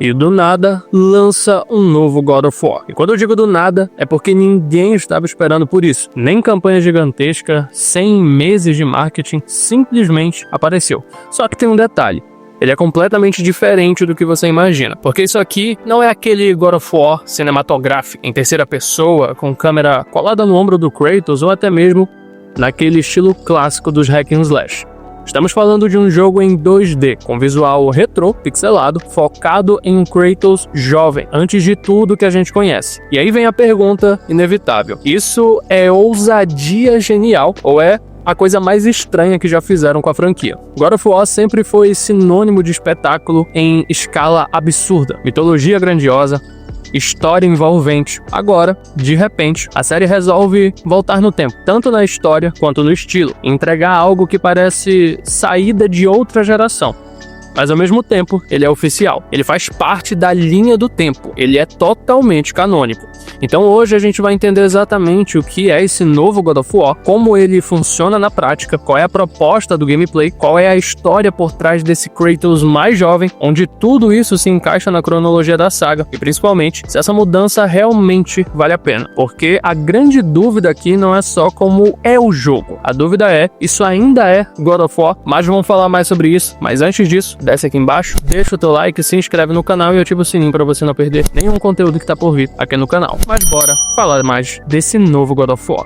e do nada lança um novo God of War. E quando eu digo do nada, é porque ninguém estava esperando por isso. Nem campanha gigantesca, sem meses de marketing, simplesmente apareceu. Só que tem um detalhe. Ele é completamente diferente do que você imagina, porque isso aqui não é aquele God of War cinematográfico, em terceira pessoa, com câmera colada no ombro do Kratos, ou até mesmo naquele estilo clássico dos hack and slash. Estamos falando de um jogo em 2D, com visual retrô, pixelado, focado em um Kratos jovem, antes de tudo que a gente conhece. E aí vem a pergunta inevitável: isso é ousadia genial ou é a coisa mais estranha que já fizeram com a franquia? God of War sempre foi sinônimo de espetáculo em escala absurda, mitologia grandiosa, história envolvente. Agora, de repente, a série resolve voltar no tempo, tanto na história quanto no estilo, e entregar algo que parece saída de outra geração. Mas ao mesmo tempo, ele é oficial. Ele faz parte da linha do tempo. Ele é totalmente canônico. Então hoje a gente vai entender exatamente o que é esse novo God of War, como ele funciona na prática, qual é a proposta do gameplay, qual é a história por trás desse Kratos mais jovem, onde tudo isso se encaixa na cronologia da saga, e principalmente se essa mudança realmente vale a pena. Porque a grande dúvida aqui não é só como é o jogo. A dúvida é, isso ainda é God of War? Mas vamos falar mais sobre isso. Mas antes disso, desce aqui embaixo, deixa o teu like, se inscreve no canal e ativa o sininho para você não perder nenhum conteúdo que tá por vir aqui no canal. Mas bora falar mais desse novo God of War.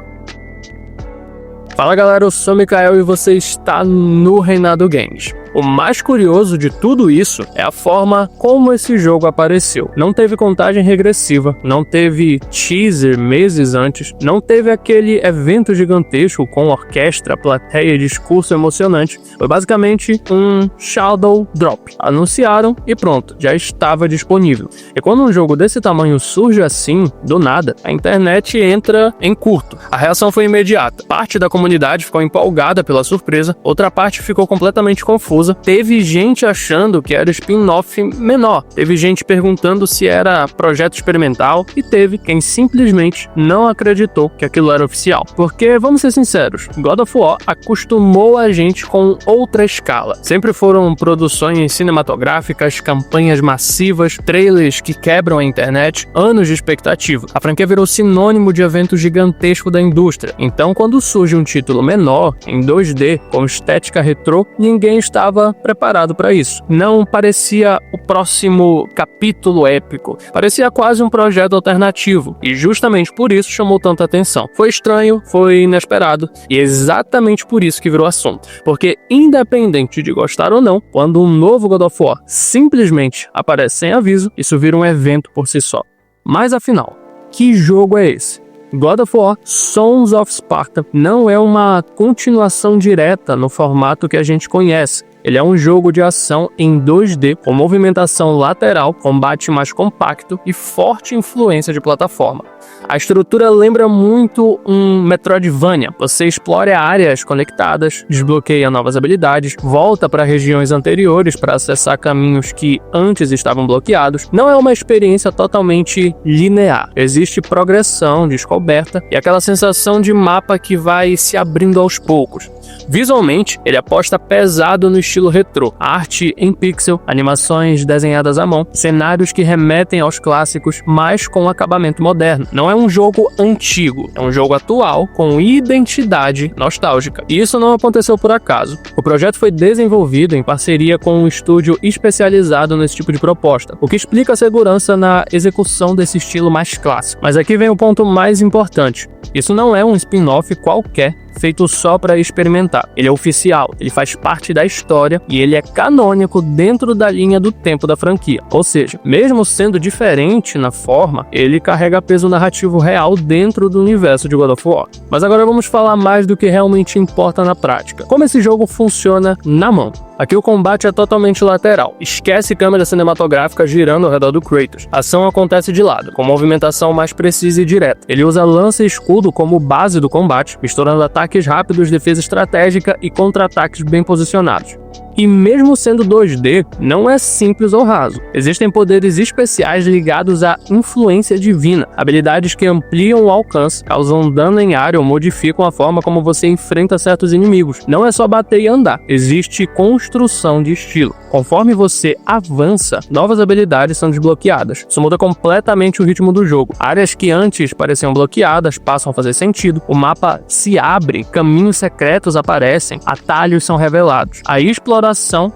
Fala galera, eu sou o Mikael e você está no Reinado Games. O mais curioso de tudo isso é a forma como esse jogo apareceu. Não teve contagem regressiva, não teve teaser meses antes, não teve aquele evento gigantesco com orquestra, plateia e discurso emocionante. Foi basicamente um Shadow Drop. Anunciaram e pronto, já estava disponível. E quando um jogo desse tamanho surge assim, do nada, a internet entra em curto. A reação foi imediata. Parte da comunidade ficou empolgada pela surpresa, outra parte ficou completamente confusa. Teve gente achando que era spin-off menor, teve gente perguntando se era projeto experimental e teve quem simplesmente não acreditou que aquilo era oficial. Porque, vamos ser sinceros, God of War acostumou a gente com outra escala. Sempre foram produções cinematográficas, campanhas massivas, trailers que quebram a internet, anos de expectativa. A franquia virou sinônimo de evento gigantesco da indústria. Então, quando surge um título menor, em 2D, com estética retrô, ninguém estava preparado para isso. Não parecia o próximo capítulo épico, parecia quase um projeto alternativo, e justamente por isso chamou tanta atenção. Foi estranho, foi inesperado, e exatamente por isso que virou assunto. Porque independente de gostar ou não, quando um novo God of War simplesmente aparece sem aviso, isso vira um evento por si só. Mas afinal, que jogo é esse? God of War Sons of Sparta não é uma continuação direta no formato que a gente conhece. Ele é um jogo de ação em 2D, com movimentação lateral, combate mais compacto e forte influência de plataforma. A estrutura lembra muito um Metroidvania. Você explora áreas conectadas, desbloqueia novas habilidades, volta para regiões anteriores para acessar caminhos que antes estavam bloqueados. Não é uma experiência totalmente linear. Existe progressão, descoberta e aquela sensação de mapa que vai se abrindo aos poucos. Visualmente, ele aposta pesado no estilo retrô, arte em pixel, animações desenhadas à mão, cenários que remetem aos clássicos, mas com acabamento moderno. Não é um jogo antigo, é um jogo atual com identidade nostálgica. E isso não aconteceu por acaso. O projeto foi desenvolvido em parceria com um estúdio especializado nesse tipo de proposta, o que explica a segurança na execução desse estilo mais clássico. Mas aqui vem o ponto mais importante. Isso não é um spin-off qualquer, feito só para experimentar. Ele é oficial, ele faz parte da história e ele é canônico dentro da linha do tempo da franquia. Ou seja, mesmo sendo diferente na forma, ele carrega peso narrativo real dentro do universo de God of War. Mas agora vamos falar mais do que realmente importa na prática. Como esse jogo funciona na mão. Aqui o combate é totalmente lateral. Esquece câmera cinematográfica girando ao redor do Kratos. A ação acontece de lado, com movimentação mais precisa e direta. Ele usa lança e escudo como base do combate, misturando ataques rápidos, defesa estratégica e contra-ataques bem posicionados. E mesmo sendo 2D, não é simples ou raso. Existem poderes especiais ligados à influência divina, habilidades que ampliam o alcance, causam dano em área ou modificam a forma como você enfrenta certos inimigos. Não é só bater e andar, existe construção de estilo. Conforme você avança, novas habilidades são desbloqueadas. Isso muda completamente o ritmo do jogo. Áreas que antes pareciam bloqueadas passam a fazer sentido, o mapa se abre, caminhos secretos aparecem, atalhos são revelados. A exploração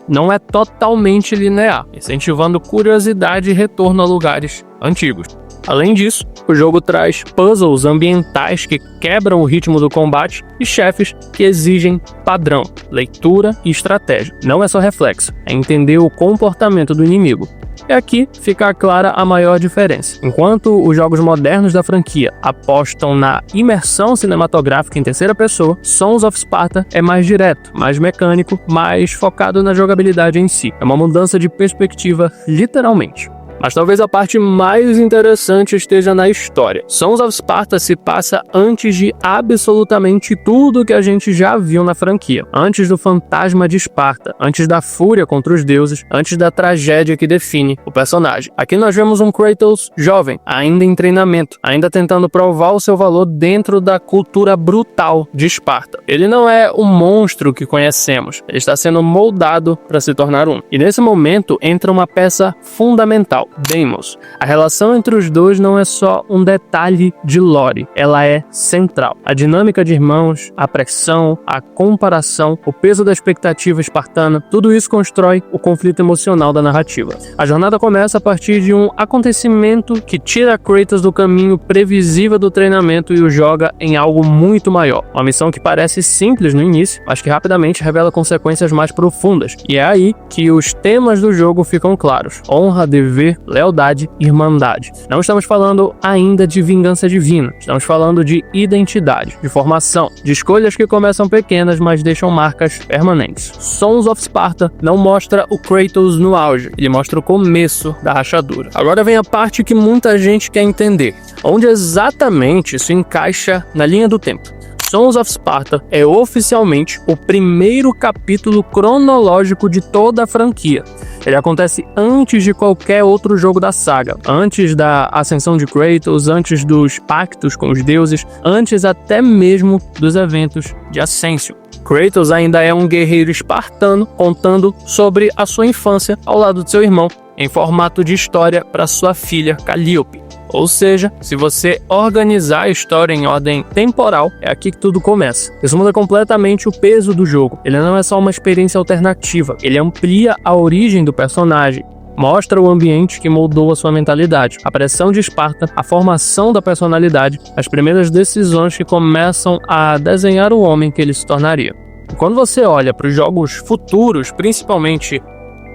não é totalmente linear, incentivando curiosidade e retorno a lugares antigos. Além disso, o jogo traz puzzles ambientais que quebram o ritmo do combate e chefes que exigem padrão, leitura e estratégia. Não é só reflexo, é entender o comportamento do inimigo. E aqui fica clara a maior diferença. Enquanto os jogos modernos da franquia apostam na imersão cinematográfica em terceira pessoa, Sons of Sparta é mais direto, mais mecânico, mais focado na jogabilidade em si. É uma mudança de perspectiva, literalmente. Mas talvez a parte mais interessante esteja na história. Sons of Sparta se passa antes de absolutamente tudo que a gente já viu na franquia. Antes do fantasma de Esparta, antes da fúria contra os deuses, antes da tragédia que define o personagem. Aqui nós vemos um Kratos jovem, ainda em treinamento, ainda tentando provar o seu valor dentro da cultura brutal de Esparta. Ele não é o monstro que conhecemos, ele está sendo moldado para se tornar um. E nesse momento entra uma peça fundamental, Deimos. A relação entre os dois não é só um detalhe de lore, ela é central. A dinâmica de irmãos, a pressão, a comparação, o peso da expectativa espartana, tudo isso constrói o conflito emocional da narrativa. A jornada começa a partir de um acontecimento que tira Kratos do caminho previsível do treinamento e o joga em algo muito maior. Uma missão que parece simples no início, mas que rapidamente revela consequências mais profundas. E é aí que os temas do jogo ficam claros: honra, dever, lealdade e irmandade. Não estamos falando ainda de vingança divina, estamos falando de identidade, de formação, de escolhas que começam pequenas, mas deixam marcas permanentes. Sons of Sparta não mostra o Kratos no auge, ele mostra o começo da rachadura. Agora vem a parte que muita gente quer entender: onde exatamente isso encaixa na linha do tempo. Sons of Sparta é oficialmente o primeiro capítulo cronológico de toda a franquia. Ele acontece antes de qualquer outro jogo da saga, antes da ascensão de Kratos, antes dos pactos com os deuses, antes até mesmo dos eventos de Ascension. Kratos ainda é um guerreiro espartano contando sobre a sua infância ao lado de seu irmão, em formato de história para sua filha Calliope. Ou seja, se você organizar a história em ordem temporal, é aqui que tudo começa. Isso muda completamente o peso do jogo. Ele não é só uma experiência alternativa, ele amplia a origem do personagem, mostra o ambiente que moldou a sua mentalidade, a pressão de Esparta, a formação da personalidade, as primeiras decisões que começam a desenhar o homem que ele se tornaria. E quando você olha para os jogos futuros, principalmente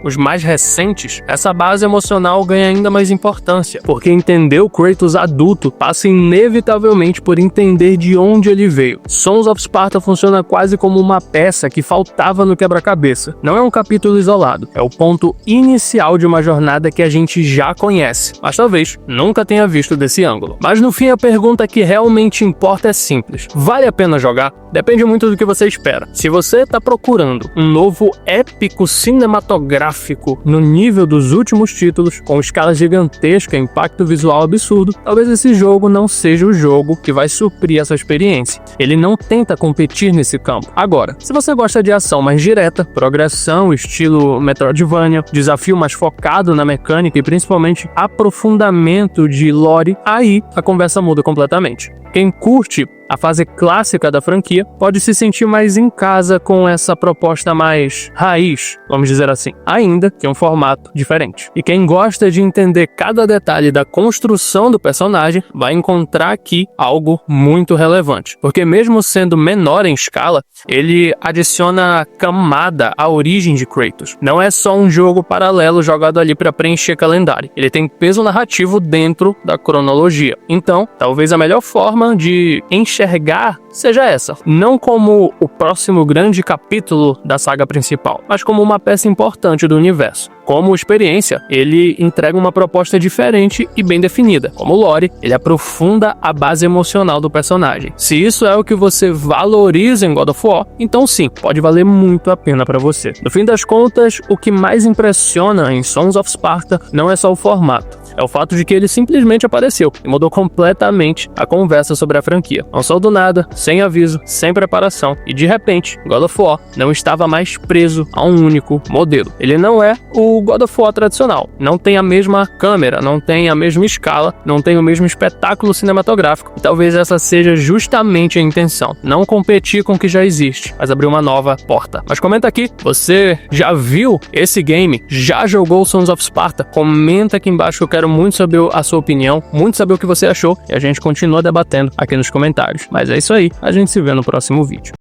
os mais recentes, essa base emocional ganha ainda mais importância, porque entender o Kratos adulto passa inevitavelmente por entender de onde ele veio. Sons of Sparta funciona quase como uma peça que faltava no quebra-cabeça. Não é um capítulo isolado, é o ponto inicial de uma jornada que a gente já conhece, mas talvez nunca tenha visto desse ângulo. Mas no fim a pergunta que realmente importa é simples: vale a pena jogar? Depende muito do que você espera. Se você está procurando um novo épico cinematográfico no nível dos últimos títulos, com escala gigantesca e impacto visual absurdo, talvez esse jogo não seja o jogo que vai suprir essa experiência. Ele não tenta competir nesse campo. Agora, se você gosta de ação mais direta, progressão, estilo Metroidvania, desafio mais focado na mecânica e principalmente aprofundamento de lore, aí a conversa muda completamente. Quem curte a fase clássica da franquia pode se sentir mais em casa com essa proposta mais raiz, vamos dizer assim, ainda que um formato diferente. E quem gosta de entender cada detalhe da construção do personagem vai encontrar aqui algo muito relevante, porque mesmo sendo menor em escala, ele adiciona camada à origem de Kratos. Não é só um jogo paralelo jogado ali para preencher calendário, ele tem peso narrativo dentro da cronologia. Então, talvez a melhor forma de enxergar enxergar seja essa. Não como o próximo grande capítulo da saga principal, mas como uma peça importante do universo. Como experiência, ele entrega uma proposta diferente e bem definida. Como lore, ele aprofunda a base emocional do personagem. Se isso é o que você valoriza em God of War, então sim, pode valer muito a pena para você. No fim das contas, o que mais impressiona em Sons of Sparta não é só o formato. É o fato de que ele simplesmente apareceu e mudou completamente a conversa sobre a franquia. Lançou do nada, sem aviso, sem preparação, e de repente, God of War não estava mais preso a um único modelo. Ele não é o God of War tradicional. Não tem a mesma câmera, não tem a mesma escala, não tem o mesmo espetáculo cinematográfico. E talvez essa seja justamente a intenção. Não competir com o que já existe, mas abrir uma nova porta. Mas comenta aqui, você já viu esse game? Já jogou Sons of Sparta? Comenta aqui embaixo que eu quero muito saber a sua opinião, muito saber o que você achou, e a gente continua debatendo aqui nos comentários. Mas é isso aí, a gente se vê no próximo vídeo.